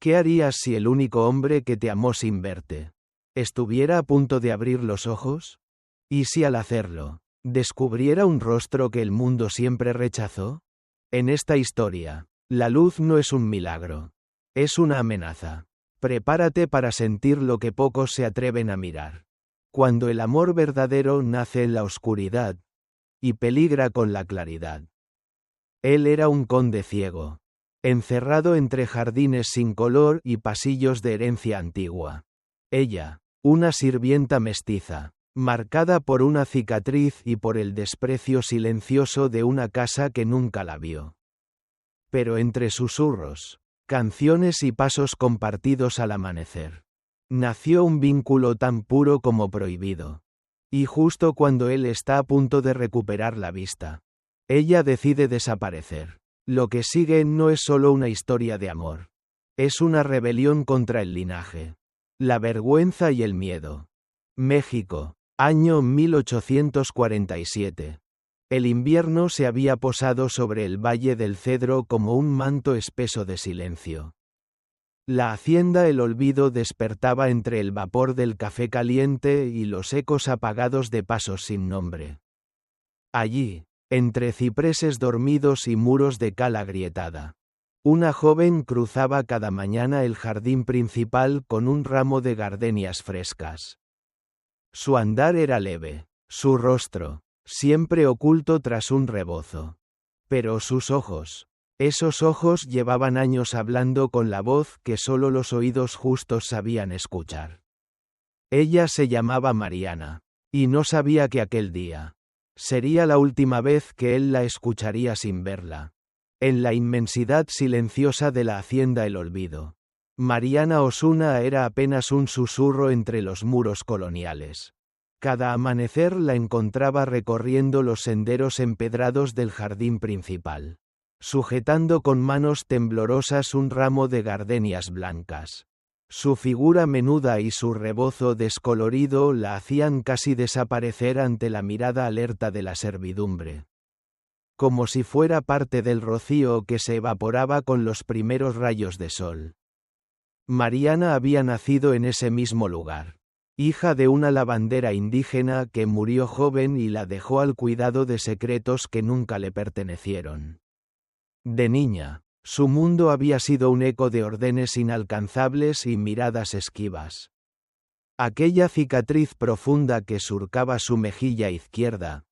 ¿Qué harías si el único hombre que te amó sin verte estuviera a punto de abrir los ojos? ¿Y si al hacerlo, descubriera un rostro que el mundo siempre rechazó? En esta historia, la luz no es un milagro. Es una amenaza. Prepárate para sentir lo que pocos se atreven a mirar. Cuando el amor verdadero nace en la oscuridad y peligra con la claridad. Él era un conde ciego, encerrado entre jardines sin color y pasillos de herencia antigua. Ella, una sirvienta mestiza, marcada por una cicatriz y por el desprecio silencioso de una casa que nunca la vio. Pero entre susurros, canciones y pasos compartidos al amanecer, nació un vínculo tan puro como prohibido. Y justo cuando él está a punto de recuperar la vista, ella decide desaparecer. Lo que sigue no es solo una historia de amor. Es una rebelión contra el linaje, la vergüenza y el miedo. México, año 1847. El invierno se había posado sobre el Valle del Cedro como un manto espeso de silencio. La hacienda El Olvido despertaba entre el vapor del café caliente y los ecos apagados de pasos sin nombre. Allí, entre cipreses dormidos y muros de cal agrietada, una joven cruzaba cada mañana el jardín principal con un ramo de gardenias frescas. Su andar era leve, su rostro, siempre oculto tras un rebozo. Pero sus ojos, esos ojos llevaban años hablando con la voz que solo los oídos justos sabían escuchar. Ella se llamaba Mariana, y no sabía que aquel día sería la última vez que él la escucharía sin verla. En la inmensidad silenciosa de la hacienda El Olvido, Mariana Osuna era apenas un susurro entre los muros coloniales. Cada amanecer la encontraba recorriendo los senderos empedrados del jardín principal, sujetando con manos temblorosas un ramo de gardenias blancas. Su figura menuda y su rebozo descolorido la hacían casi desaparecer ante la mirada alerta de la servidumbre. Como si fuera parte del rocío que se evaporaba con los primeros rayos de sol. Mariana había nacido en ese mismo lugar, hija de una lavandera indígena que murió joven y la dejó al cuidado de secretos que nunca le pertenecieron. De niña, su mundo había sido un eco de órdenes inalcanzables y miradas esquivas. Aquella cicatriz profunda que surcaba su mejilla izquierda,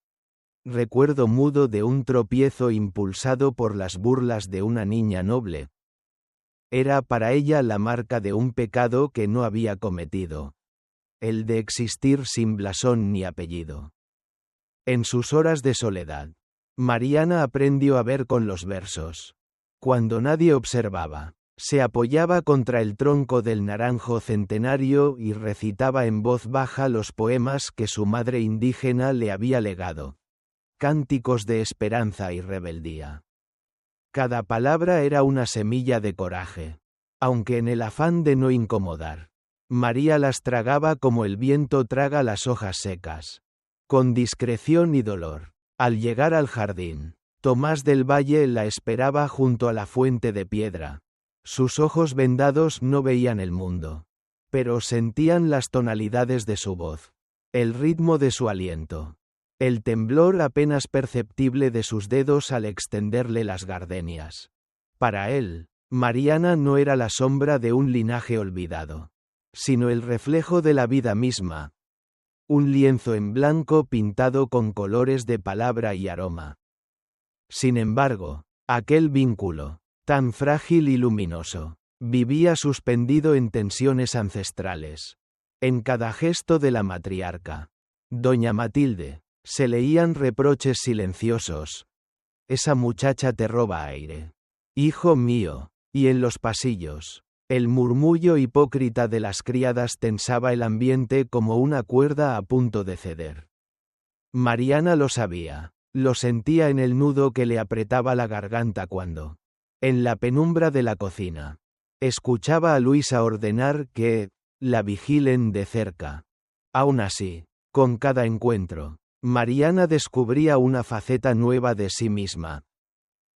recuerdo mudo de un tropiezo impulsado por las burlas de una niña noble, era para ella la marca de un pecado que no había cometido, el de existir sin blasón ni apellido. En sus horas de soledad, Mariana aprendió a ver con los versos. Cuando nadie observaba, se apoyaba contra el tronco del naranjo centenario y recitaba en voz baja los poemas que su madre indígena le había legado. Cánticos de esperanza y rebeldía. Cada palabra era una semilla de coraje. Aunque en el afán de no incomodar, María las tragaba como el viento traga las hojas secas. Con discreción y dolor. Al llegar al jardín, Tomás del Valle la esperaba junto a la fuente de piedra. Sus ojos vendados no veían el mundo, pero sentían las tonalidades de su voz, el ritmo de su aliento, el temblor apenas perceptible de sus dedos al extenderle las gardenias. Para él, Mariana no era la sombra de un linaje olvidado, sino el reflejo de la vida misma. Un lienzo en blanco pintado con colores de palabra y aroma. Sin embargo, aquel vínculo, tan frágil y luminoso, vivía suspendido en tensiones ancestrales. En cada gesto de la matriarca, doña Matilde, se leían reproches silenciosos. Esa muchacha te roba aire, hijo mío, y en los pasillos, el murmullo hipócrita de las criadas tensaba el ambiente como una cuerda a punto de ceder. Mariana lo sabía, lo sentía en el nudo que le apretaba la garganta cuando, en la penumbra de la cocina, escuchaba a Luisa ordenar que la vigilen de cerca. Aún así, con cada encuentro, Mariana descubría una faceta nueva de sí misma.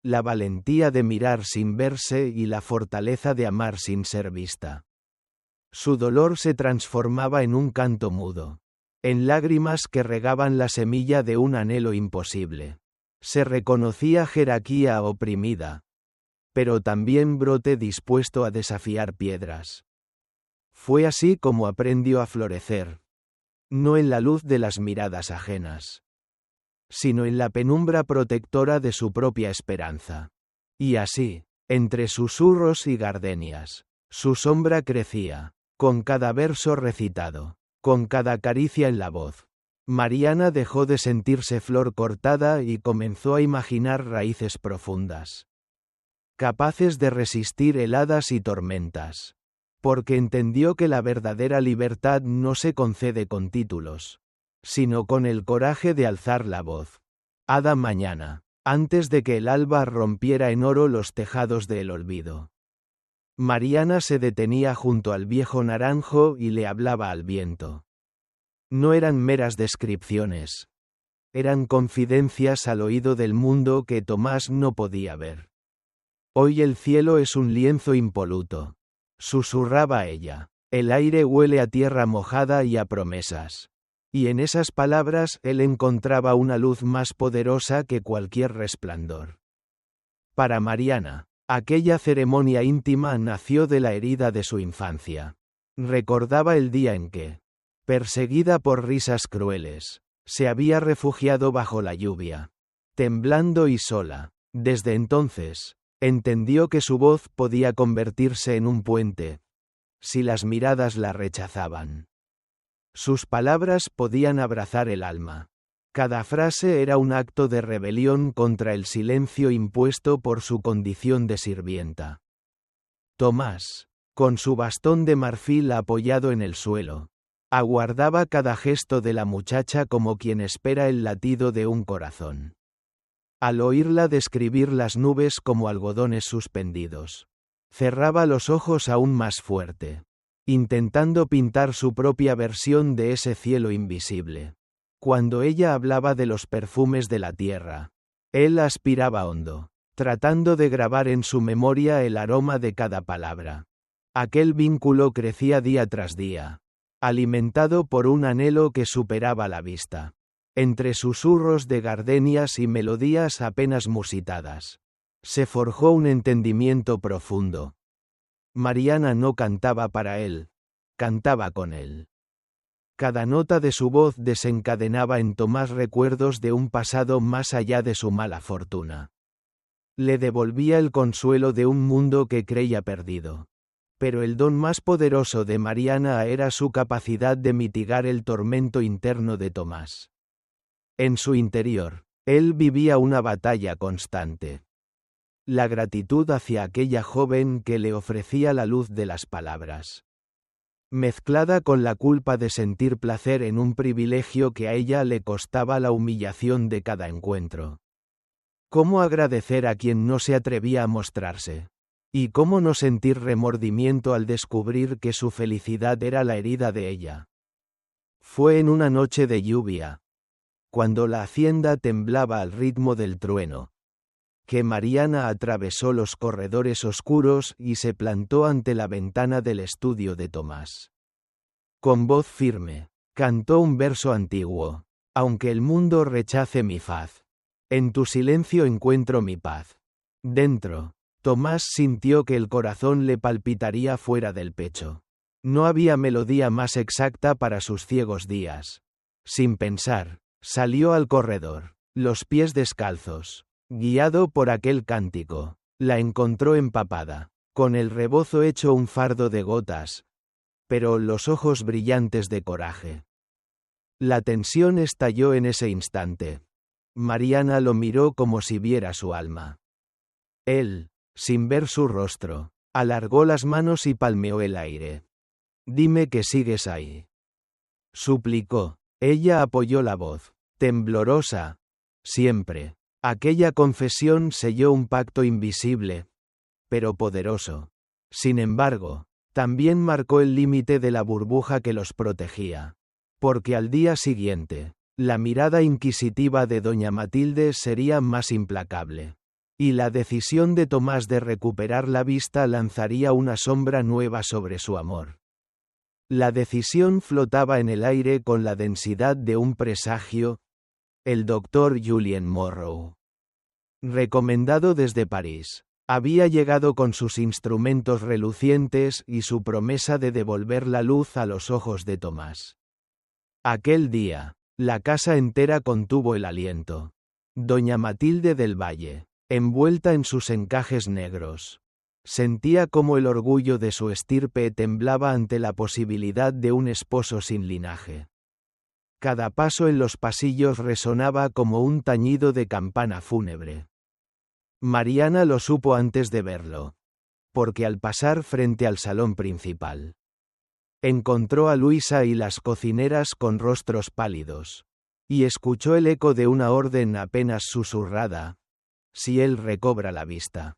la valentía de mirar sin verse y la fortaleza de amar sin ser vista. Su dolor se transformaba en un canto mudo, en lágrimas que regaban la semilla de un anhelo imposible. Se reconocía jerarquía oprimida, pero también brote dispuesto a desafiar piedras. Fue así como aprendió a florecer, no en la luz de las miradas ajenas, sino en la penumbra protectora de su propia esperanza. Y así, entre susurros y gardenias, su sombra crecía, con cada verso recitado, con cada caricia en la voz. Mariana dejó de sentirse flor cortada y comenzó a imaginar raíces profundas, capaces de resistir heladas y tormentas, porque entendió que la verdadera libertad no se concede con títulos, sino con el coraje de alzar la voz. Hada mañana, antes de que el alba rompiera en oro los tejados del olvido. Mariana se detenía junto al viejo naranjo y le hablaba al viento. No eran meras descripciones. Eran confidencias al oído del mundo que Tomás no podía ver. Hoy el cielo es un lienzo impoluto, susurraba ella. El aire huele a tierra mojada y a promesas. Y en esas palabras él encontraba una luz más poderosa que cualquier resplandor. Para Mariana, aquella ceremonia íntima nació de la herida de su infancia. Recordaba el día en que, perseguida por risas crueles, se había refugiado bajo la lluvia, temblando y sola. Desde entonces, entendió que su voz podía convertirse en un puente, si las miradas la rechazaban. Sus palabras podían abrazar el alma. Cada frase era un acto de rebelión contra el silencio impuesto por su condición de sirvienta. Tomás, con su bastón de marfil apoyado en el suelo, aguardaba cada gesto de la muchacha como quien espera el latido de un corazón. Al oírla describir las nubes como algodones suspendidos, cerraba los ojos aún más fuerte, intentando pintar su propia versión de ese cielo invisible. Cuando ella hablaba de los perfumes de la tierra, él aspiraba hondo, tratando de grabar en su memoria el aroma de cada palabra. Aquel vínculo crecía día tras día, alimentado por un anhelo que superaba la vista. Entre susurros de gardenias y melodías apenas musitadas, se forjó un entendimiento profundo. Mariana no cantaba para él, cantaba con él. Cada nota de su voz desencadenaba en Tomás recuerdos de un pasado más allá de su mala fortuna. Le devolvía el consuelo de un mundo que creía perdido. Pero el don más poderoso de Mariana era su capacidad de mitigar el tormento interno de Tomás. En su interior, él vivía una batalla constante. La gratitud hacia aquella joven que le ofrecía la luz de las palabras, mezclada con la culpa de sentir placer en un privilegio que a ella le costaba la humillación de cada encuentro. ¿Cómo agradecer a quien no se atrevía a mostrarse? ¿Y cómo no sentir remordimiento al descubrir que su felicidad era la herida de ella? Fue en una noche de lluvia, cuando la hacienda temblaba al ritmo del trueno, que Mariana atravesó los corredores oscuros y se plantó ante la ventana del estudio de Tomás. Con voz firme, cantó un verso antiguo. Aunque el mundo rechace mi faz, en tu silencio encuentro mi paz. Dentro, Tomás sintió que el corazón le palpitaría fuera del pecho. No había melodía más exacta para sus ciegos días. Sin pensar, salió al corredor, los pies descalzos. Guiado por aquel cántico, la encontró empapada, con el rebozo hecho un fardo de gotas, pero los ojos brillantes de coraje. La tensión estalló en ese instante. Mariana lo miró como si viera su alma. Él, sin ver su rostro, alargó las manos y palmeó el aire. Dime que sigues ahí, suplicó. Ella apoyó la voz, temblorosa. Siempre. Aquella confesión selló un pacto invisible, pero poderoso. Sin embargo, también marcó el límite de la burbuja que los protegía. Porque al día siguiente, la mirada inquisitiva de doña Matilde sería más implacable. Y la decisión de Tomás de recuperar la vista lanzaría una sombra nueva sobre su amor. La decisión flotaba en el aire con la densidad de un presagio. El doctor Julien Morrow, recomendado desde París, había llegado con sus instrumentos relucientes y su promesa de devolver la luz a los ojos de Tomás. Aquel día, la casa entera contuvo el aliento. Doña Matilde del Valle, envuelta en sus encajes negros, sentía cómo el orgullo de su estirpe temblaba ante la posibilidad de un esposo sin linaje. Cada paso en los pasillos resonaba como un tañido de campana fúnebre. Mariana lo supo antes de verlo, porque al pasar frente al salón principal, encontró a Luisa y las cocineras con rostros pálidos, y escuchó el eco de una orden apenas susurrada: si él recobra la vista.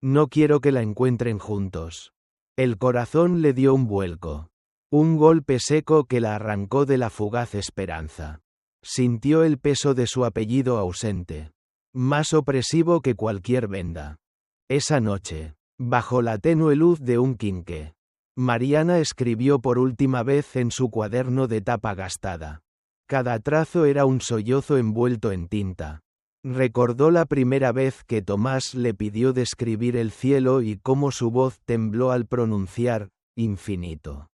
No quiero que la encuentren juntos. El corazón le dio un vuelco. Un golpe seco que la arrancó de la fugaz esperanza. Sintió el peso de su apellido ausente, más opresivo que cualquier venda. Esa noche, bajo la tenue luz de un quinqué, Mariana escribió por última vez en su cuaderno de tapa gastada. Cada trazo era un sollozo envuelto en tinta. Recordó la primera vez que Tomás le pidió describir el cielo y cómo su voz tembló al pronunciar infinito.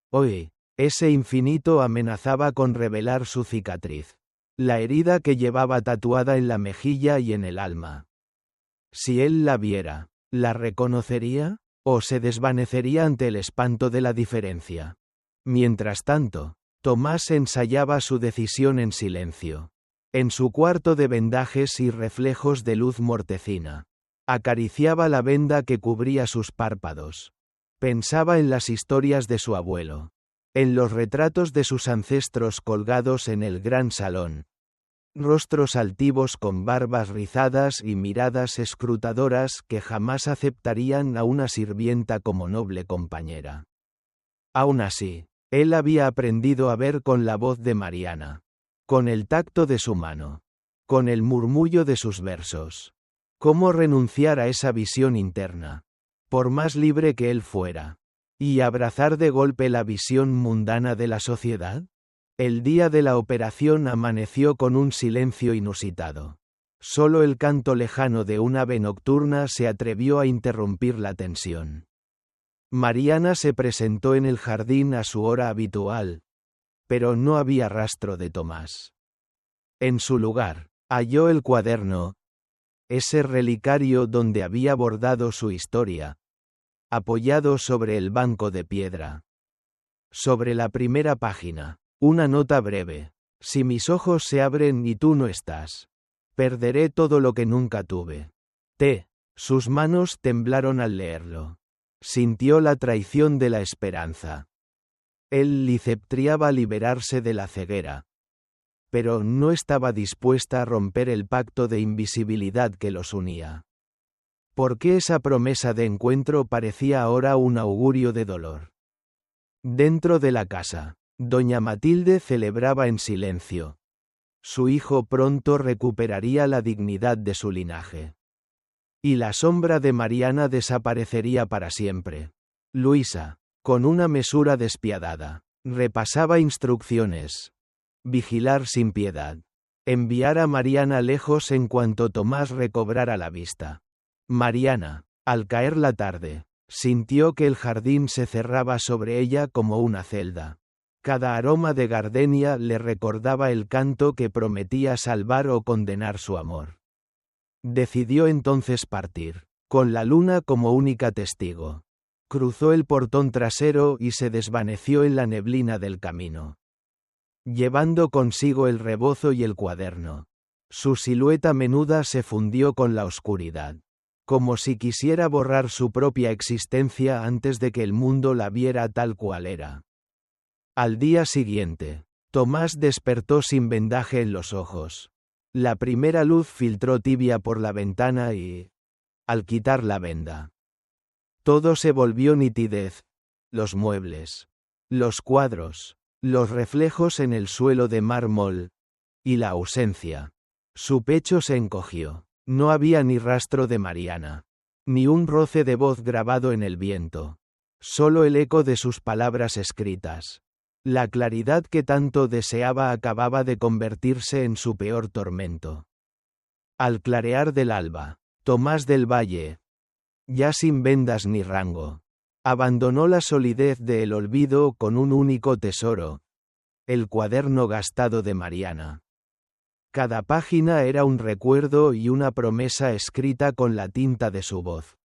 Hoy, ese infinito amenazaba con revelar su cicatriz, la herida que llevaba tatuada en la mejilla y en el alma. Si él la viera, ¿la reconocería? ¿O se desvanecería ante el espanto de la diferencia? Mientras tanto, Tomás ensayaba su decisión en silencio. En su cuarto de vendajes y reflejos de luz mortecina, acariciaba la venda que cubría sus párpados. Pensaba en las historias de su abuelo, en los retratos de sus ancestros colgados en el gran salón. Rostros altivos con barbas rizadas y miradas escrutadoras que jamás aceptarían a una sirvienta como noble compañera. Aún así, él había aprendido a ver con la voz de Mariana, con el tacto de su mano, con el murmullo de sus versos. ¿Cómo renunciar a esa visión interna, por más libre que él fuera, y abrazar de golpe la visión mundana de la sociedad? El día de la operación amaneció con un silencio inusitado. Solo el canto lejano de un ave nocturna se atrevió a interrumpir la tensión. Mariana se presentó en el jardín a su hora habitual, pero no había rastro de Tomás. En su lugar, halló el cuaderno, ese relicario donde había bordado su historia, apoyado sobre el banco de piedra. Sobre la primera página, una nota breve: si mis ojos se abren y tú no estás, perderé todo lo que nunca tuve. Sus manos temblaron al leerlo. Sintió la traición de la esperanza. Él liceptriaba liberarse de la ceguera, pero no estaba dispuesta a romper el pacto de invisibilidad que los unía. ¿Por qué esa promesa de encuentro parecía ahora un augurio de dolor? Dentro de la casa, doña Matilde celebraba en silencio. Su hijo pronto recuperaría la dignidad de su linaje. Y la sombra de Mariana desaparecería para siempre. Luisa, con una mesura despiadada, repasaba instrucciones. Vigilar sin piedad. Enviar a Mariana lejos en cuanto Tomás recobrara la vista. Mariana, al caer la tarde, sintió que el jardín se cerraba sobre ella como una celda. Cada aroma de gardenia le recordaba el canto que prometía salvar o condenar su amor. Decidió entonces partir, con la luna como única testigo. Cruzó el portón trasero y se desvaneció en la neblina del camino, llevando consigo el rebozo y el cuaderno. Su silueta menuda se fundió con la oscuridad, como si quisiera borrar su propia existencia antes de que el mundo la viera tal cual era. Al día siguiente, Tomás despertó sin vendaje en los ojos. La primera luz filtró tibia por la ventana y, al quitar la venda, todo se volvió nitidez: los muebles, los cuadros, los reflejos en el suelo de mármol, y la ausencia. Su pecho se encogió, No había ni rastro de Mariana. Ni un roce de voz grabado en el viento. Solo el eco de sus palabras escritas. La claridad que tanto deseaba acababa de convertirse en su peor tormento. Al clarear del alba, Tomás del Valle, ya sin vendas ni rango, abandonó la solidez del olvido con un único tesoro: el cuaderno gastado de Mariana. Cada página era un recuerdo y una promesa escrita con la tinta de su voz.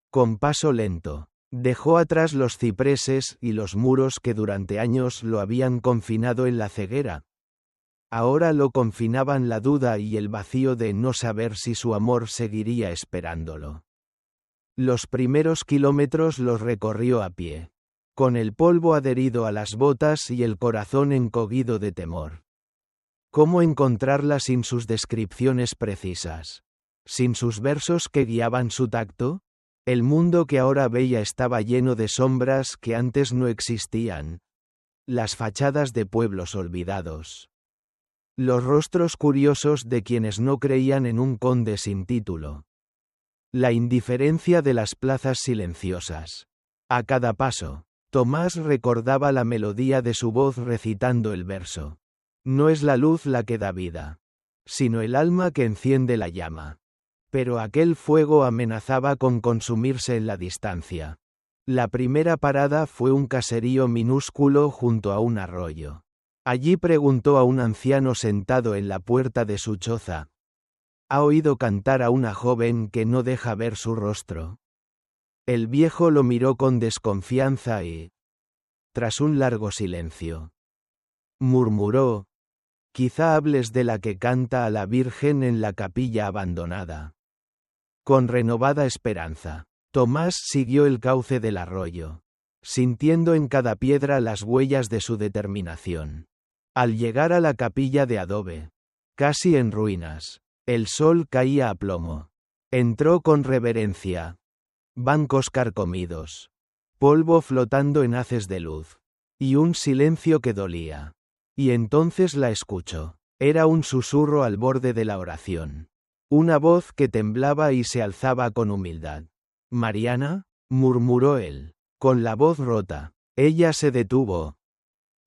Con paso lento, dejó atrás los cipreses y los muros que durante años lo habían confinado en la ceguera. Ahora lo confinaban la duda y el vacío de no saber si su amor seguiría esperándolo. Los primeros kilómetros los recorrió a pie, con el polvo adherido a las botas y el corazón encogido de temor. ¿Cómo encontrarla sin sus descripciones precisas? ¿Sin sus versos que guiaban su tacto? El mundo que ahora veía estaba lleno de sombras que antes no existían. Las fachadas de pueblos olvidados. Los rostros curiosos de quienes no creían en un conde sin título. La indiferencia de las plazas silenciosas. A cada paso, Tomás recordaba la melodía de su voz recitando el verso. No es la luz la que da vida, sino el alma que enciende la llama. Pero aquel fuego amenazaba con consumirse en la distancia. La primera parada fue un caserío minúsculo junto a un arroyo. Allí preguntó a un anciano sentado en la puerta de su choza: ¿ha oído cantar a una joven que no deja ver su rostro? El viejo lo miró con desconfianza y, tras un largo silencio, murmuró: quizá hables de la que canta a la Virgen en la capilla abandonada. Con renovada esperanza, Tomás siguió el cauce del arroyo, sintiendo en cada piedra las huellas de su determinación. Al llegar a la capilla de adobe, casi en ruinas, el sol caía a plomo. Entró con reverencia. Bancos carcomidos, polvo flotando en haces de luz, y un silencio que dolía. Y entonces la escuchó. Era un susurro al borde de la oración. Una voz que temblaba y se alzaba con humildad. «¿Mariana?», murmuró él, con la voz rota. Ella se detuvo.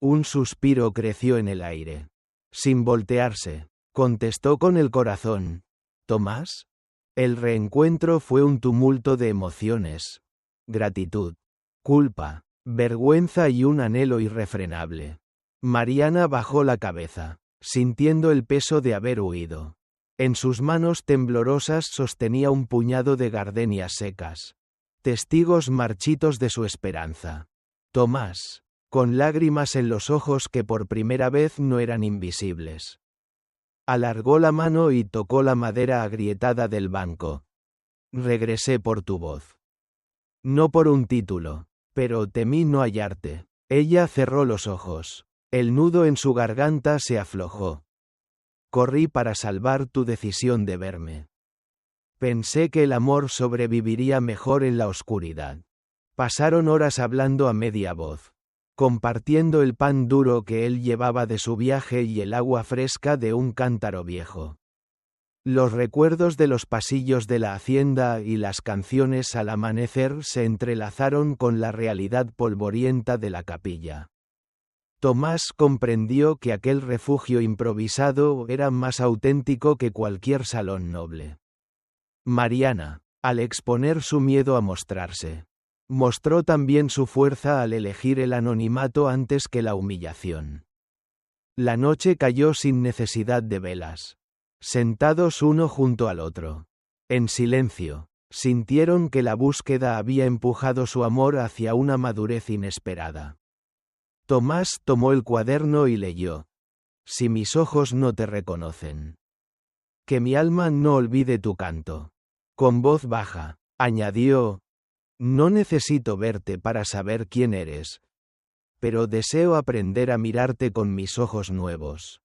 Un suspiro creció en el aire. Sin voltearse, contestó con el corazón: «¿Tomás?». El reencuentro fue un tumulto de emociones. Gratitud, culpa, vergüenza y un anhelo irrefrenable. Mariana bajó la cabeza, sintiendo el peso de haber huido. En sus manos temblorosas sostenía un puñado de gardenias secas, testigos marchitos de su esperanza. Tomás, con lágrimas en los ojos que por primera vez no eran invisibles, alargó la mano y tocó la madera agrietada del banco. «Regresé por tu voz. No por un título, pero temí no hallarte». Ella cerró los ojos. El nudo en su garganta se aflojó. «Corrí para salvar tu decisión de verme. Pensé que el amor sobreviviría mejor en la oscuridad». Pasaron horas hablando a media voz, compartiendo el pan duro que él llevaba de su viaje y el agua fresca de un cántaro viejo. Los recuerdos de los pasillos de la hacienda y las canciones al amanecer se entrelazaron con la realidad polvorienta de la capilla. Tomás comprendió que aquel refugio improvisado era más auténtico que cualquier salón noble. Mariana, al exponer su miedo a mostrarse, mostró también su fuerza al elegir el anonimato antes que la humillación. La noche cayó sin necesidad de velas. Sentados uno junto al otro, en silencio, sintieron que la búsqueda había empujado su amor hacia una madurez inesperada. Tomás tomó el cuaderno y leyó: «Si mis ojos no te reconocen, que mi alma no olvide tu canto». Con voz baja, añadió: «No necesito verte para saber quién eres, pero deseo aprender a mirarte con mis ojos nuevos».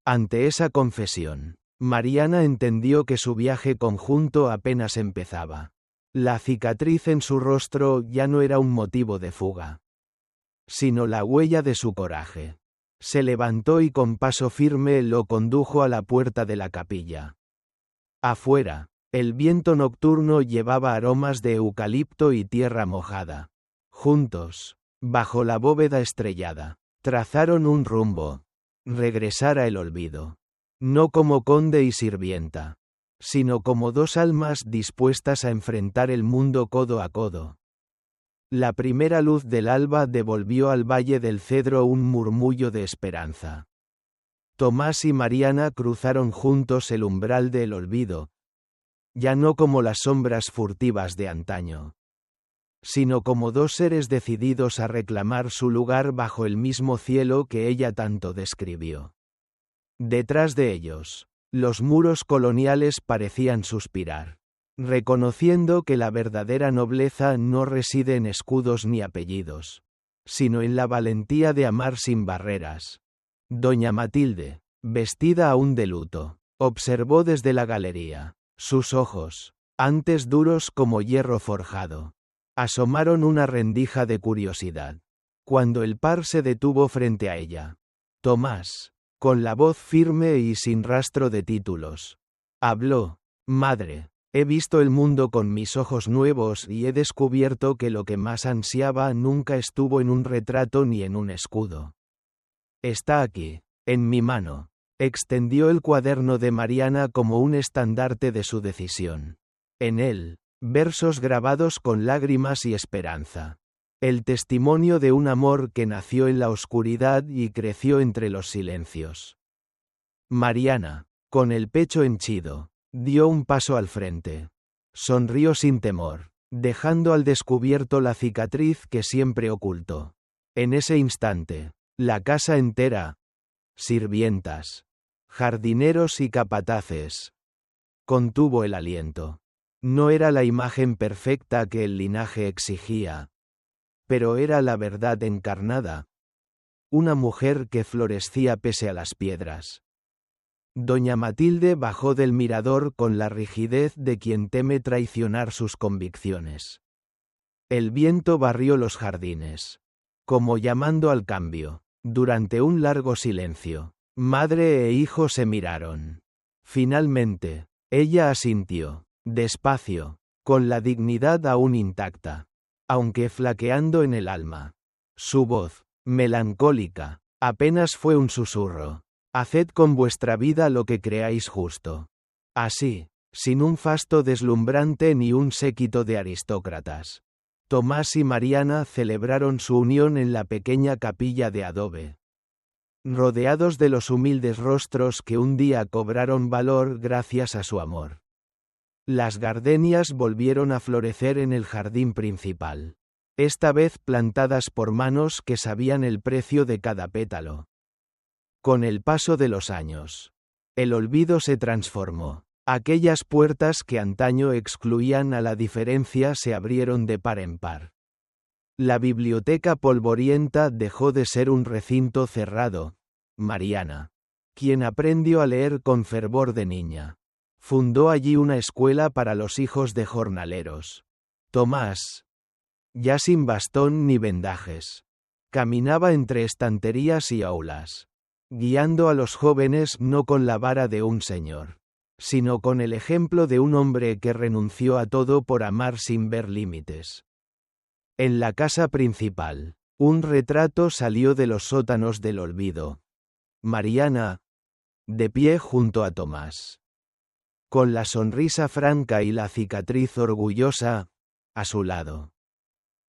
Ante esa confesión, Mariana entendió que su viaje conjunto apenas empezaba. La cicatriz en su rostro ya no era un motivo de fuga, sino la huella de su coraje. Se levantó y con paso firme lo condujo a la puerta de la capilla. Afuera, el viento nocturno llevaba aromas de eucalipto y tierra mojada. Juntos, bajo la bóveda estrellada, trazaron un rumbo. Regresar a el olvido. No como conde y sirvienta, sino como dos almas dispuestas a enfrentar el mundo codo a codo. La primera luz del alba devolvió al Valle del Cedro un murmullo de esperanza. Tomás y Mariana cruzaron juntos el umbral del olvido, ya no como las sombras furtivas de antaño, sino como dos seres decididos a reclamar su lugar bajo el mismo cielo que ella tanto describió. Detrás de ellos, los muros coloniales parecían suspirar, reconociendo que la verdadera nobleza no reside en escudos ni apellidos, sino en la valentía de amar sin barreras. Doña Matilde, vestida aún de luto, observó desde la galería. Sus ojos, antes duros como hierro forjado, asomaron una rendija de curiosidad. Cuando el par se detuvo frente a ella, Tomás, con la voz firme y sin rastro de títulos, habló: «Madre, he visto el mundo con mis ojos nuevos y he descubierto que lo que más ansiaba nunca estuvo en un retrato ni en un escudo. Está aquí, en mi mano». Extendió el cuaderno de Mariana como un estandarte de su decisión. En él, versos grabados con lágrimas y esperanza. El testimonio de un amor que nació en la oscuridad y creció entre los silencios. Mariana, con el pecho henchido, dio un paso al frente. Sonrió sin temor, dejando al descubierto la cicatriz que siempre ocultó. En ese instante, la casa entera, sirvientas, jardineros y capataces, contuvo el aliento. No era la imagen perfecta que el linaje exigía, pero era la verdad encarnada. Una mujer que florecía pese a las piedras. Doña Matilde bajó del mirador con la rigidez de quien teme traicionar sus convicciones. El viento barrió los jardines, como llamando al cambio. Durante un largo silencio, madre e hijo se miraron. Finalmente, ella asintió, despacio, con la dignidad aún intacta, aunque flaqueando en el alma. Su voz, melancólica, apenas fue un susurro. Haced con vuestra vida lo que creáis justo. Así, sin un fasto deslumbrante ni un séquito de aristócratas, Tomás y Mariana celebraron su unión en la pequeña capilla de adobe, rodeados de los humildes rostros que un día cobraron valor gracias a su amor. Las gardenias volvieron a florecer en el jardín principal, esta vez plantadas por manos que sabían el precio de cada pétalo. Con el paso de los años, el olvido se transformó. Aquellas puertas que antaño excluían a la diferencia se abrieron de par en par. La biblioteca polvorienta dejó de ser un recinto cerrado. Mariana, quien aprendió a leer con fervor de niña, fundó allí una escuela para los hijos de jornaleros. Tomás, ya sin bastón ni vendajes, caminaba entre estanterías y aulas, guiando a los jóvenes no con la vara de un señor, sino con el ejemplo de un hombre que renunció a todo por amar sin ver límites. En la casa principal, un retrato salió de los sótanos del olvido. Mariana, de pie junto a Tomás, con la sonrisa franca y la cicatriz orgullosa, a su lado.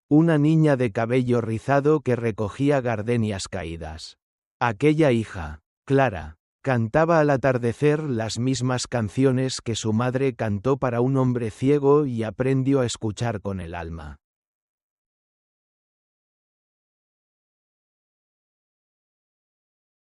Una niña de cabello rizado que recogía gardenias caídas. Aquella hija, Clara, cantaba al atardecer las mismas canciones que su madre cantó para un hombre ciego y aprendió a escuchar con el alma.